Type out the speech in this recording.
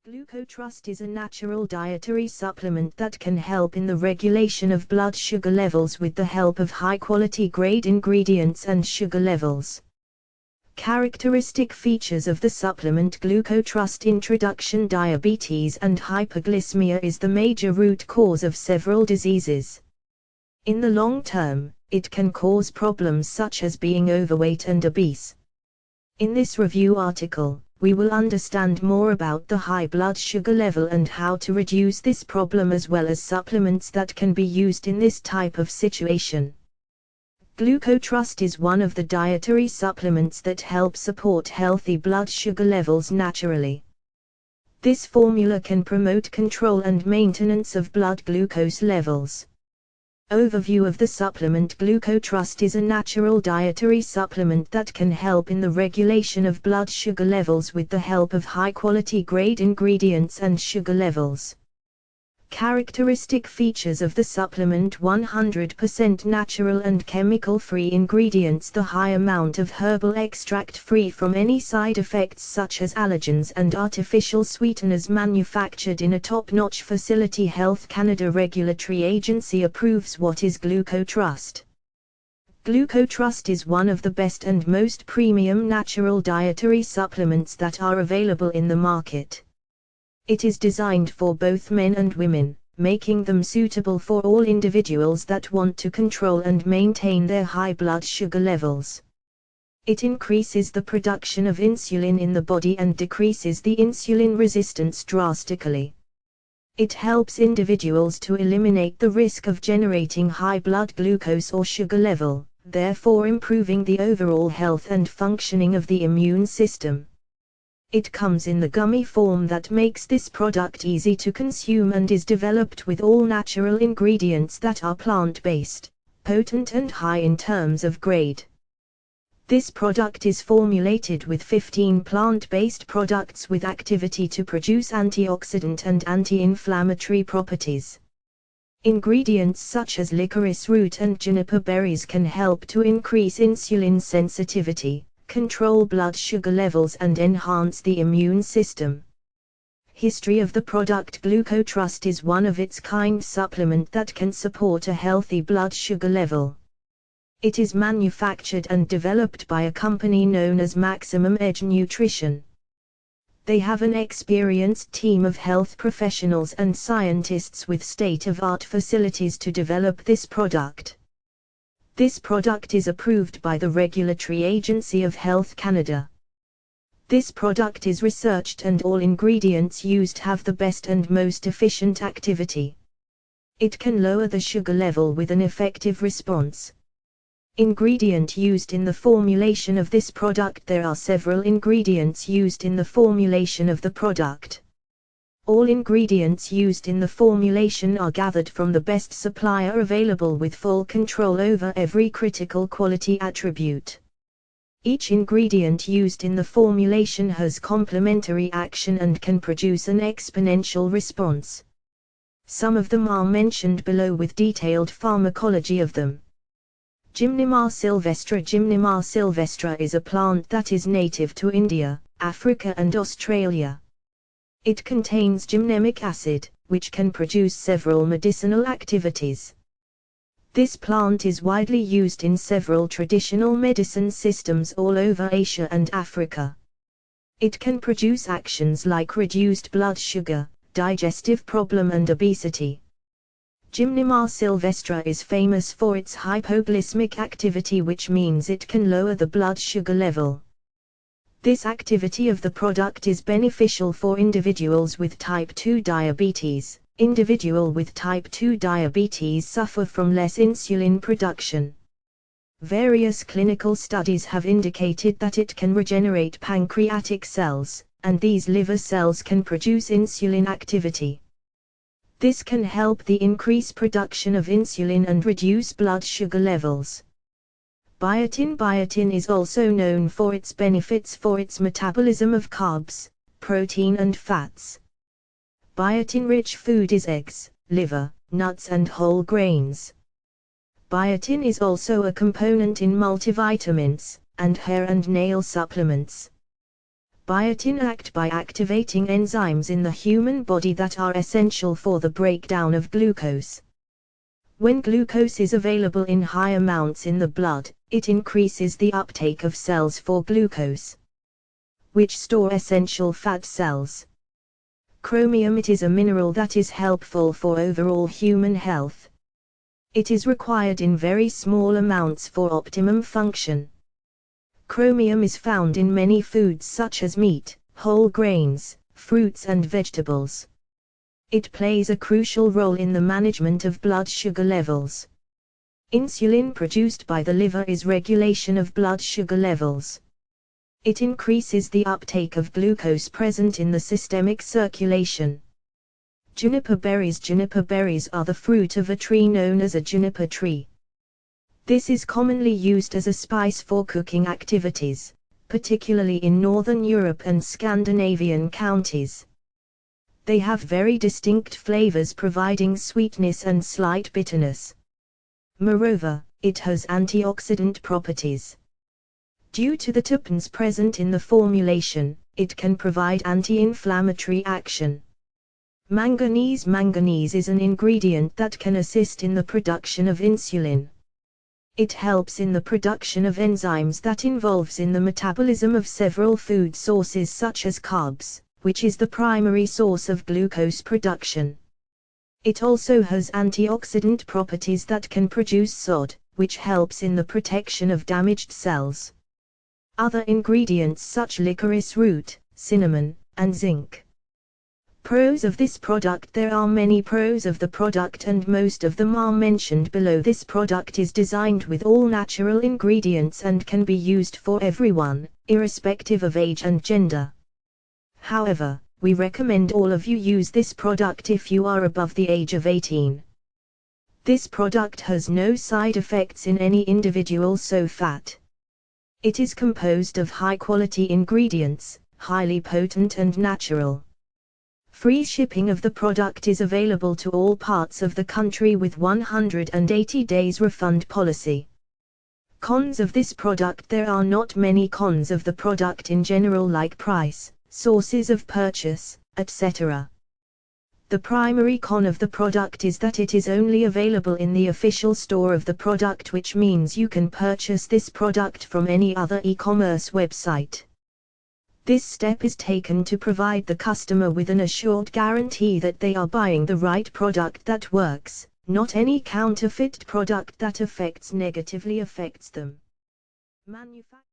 GlucoTrust is a natural dietary supplement that can help in the regulation of blood sugar levels with the help of high-quality grade ingredients and sugar levels. Characteristic features of the supplement: GlucoTrust. Introduction: diabetes and hyperglycemia is the major root cause of several diseases. In the long term, it can cause problems such as being overweight and obese. In this review article, we will understand more about the high blood sugar level and how to reduce this problem, as well as supplements that can be used in this type of situation. GlucoTrust is one of the dietary supplements that help support healthy blood sugar levels naturally. This formula can promote control and maintenance of blood glucose levels. Overview of the supplement: GlucoTrust is a natural dietary supplement that can help in the regulation of blood sugar levels with the help of high-quality grade ingredients and sugar levels. Characteristic features of the supplement: 100% natural and chemical-free ingredients. The high amount of herbal extract free from any side effects such as allergens and artificial sweeteners, manufactured in a top-notch facility. Health Canada Regulatory Agency approves. What is GlucoTrust? GlucoTrust is one of the best and most premium natural dietary supplements that are available in the market. It is designed for both men and women, making them suitable for all individuals that want to control and maintain their high blood sugar levels. It increases the production of insulin in the body and decreases the insulin resistance drastically. It helps individuals to eliminate the risk of generating high blood glucose or sugar level, therefore improving the overall health and functioning of the immune system. It comes in the gummy form that makes this product easy to consume and is developed with all natural ingredients that are plant-based, potent and high in terms of grade. This product is formulated with 15 plant-based products with activity to produce antioxidant and anti-inflammatory properties. Ingredients such as licorice root and juniper berries can help to increase insulin sensitivity, control blood sugar levels and enhance the immune system. History of the product: GlucoTrust is one of its kind supplement that can support a healthy blood sugar level. It is manufactured and developed by a company known as Maximum Edge Nutrition. They have an experienced team of health professionals and scientists with state-of-the-art facilities to develop this product. This product is approved by the Regulatory Agency of Health Canada. This product is researched and all ingredients used have the best and most efficient activity. It can lower the sugar level with an effective response. Ingredient used in the formulation of this product: there are several ingredients used in the formulation of the product. All ingredients used in the formulation are gathered from the best supplier available with full control over every critical quality attribute. Each ingredient used in the formulation has complementary action and can produce an exponential response. Some of them are mentioned below with detailed pharmacology of them. Gymnema sylvestre. Gymnema sylvestre is a plant that is native to India, Africa and Australia. It contains gymnemic acid, which can produce several medicinal activities. This plant is widely used in several traditional medicine systems all over Asia and Africa. It can produce actions like reduced blood sugar, digestive problem and obesity. Gymnema sylvestre is famous for its hypoglycemic activity, which means it can lower the blood sugar level. This activity of the product is beneficial for individuals with type 2 diabetes. Individuals with type 2 diabetes suffer from less insulin production. Various clinical studies have indicated that it can regenerate pancreatic cells, and these liver cells can produce insulin activity. This can help the increase production of insulin and reduce blood sugar levels. Biotin. Biotin is also known for its benefits for its metabolism of carbs, protein and fats. Biotin-rich food is eggs, liver, nuts and whole grains. Biotin is also a component in multivitamins, and hair and nail supplements. Biotin act by activating enzymes in the human body that are essential for the breakdown of glucose. When glucose is available in high amounts in the blood, it increases the uptake of cells for glucose, which store essential fat cells. Chromium. It is a mineral that is helpful for overall human health. It is required in very small amounts for optimum function. Chromium is found in many foods such as meat, whole grains, fruits and vegetables. It plays a crucial role in the management of blood sugar levels. Insulin produced by the liver is regulation of blood sugar levels. It increases the uptake of glucose present in the systemic circulation. Juniper berries. Juniper berries are the fruit of a tree known as a juniper tree. This is commonly used as a spice for cooking activities, particularly in Northern Europe and Scandinavian countries. They have very distinct flavors providing sweetness and slight bitterness. Moreover, it has antioxidant properties. Due to the terpenes present in the formulation, it can provide anti-inflammatory action. Manganese. Manganese is an ingredient that can assist in the production of insulin. It helps in the production of enzymes that involves in the metabolism of several food sources such as carbs, which is the primary source of glucose production. It also has antioxidant properties that can produce SOD, which helps in the protection of damaged cells. Other ingredients such licorice root, cinnamon, and zinc. Pros of this product. There are many pros of the product and most of them are mentioned below. This product is designed with all natural ingredients and can be used for everyone, irrespective of age and gender. However, we recommend all of you use this product if you are above the age of 18. This product has no side effects in any individual. So fat. It is composed of high-quality ingredients, highly potent and natural. Free shipping of the product is available to all parts of the country with 180 days refund policy. Cons of this product. There are not many cons of the product in general, like price, sources of purchase, etc. The primary con of the product is that it is only available in the official store of the product, which means you can purchase this product from any other e-commerce website. This step is taken to provide the customer with an assured guarantee that they are buying the right product that works, not any counterfeit product that negatively affects them.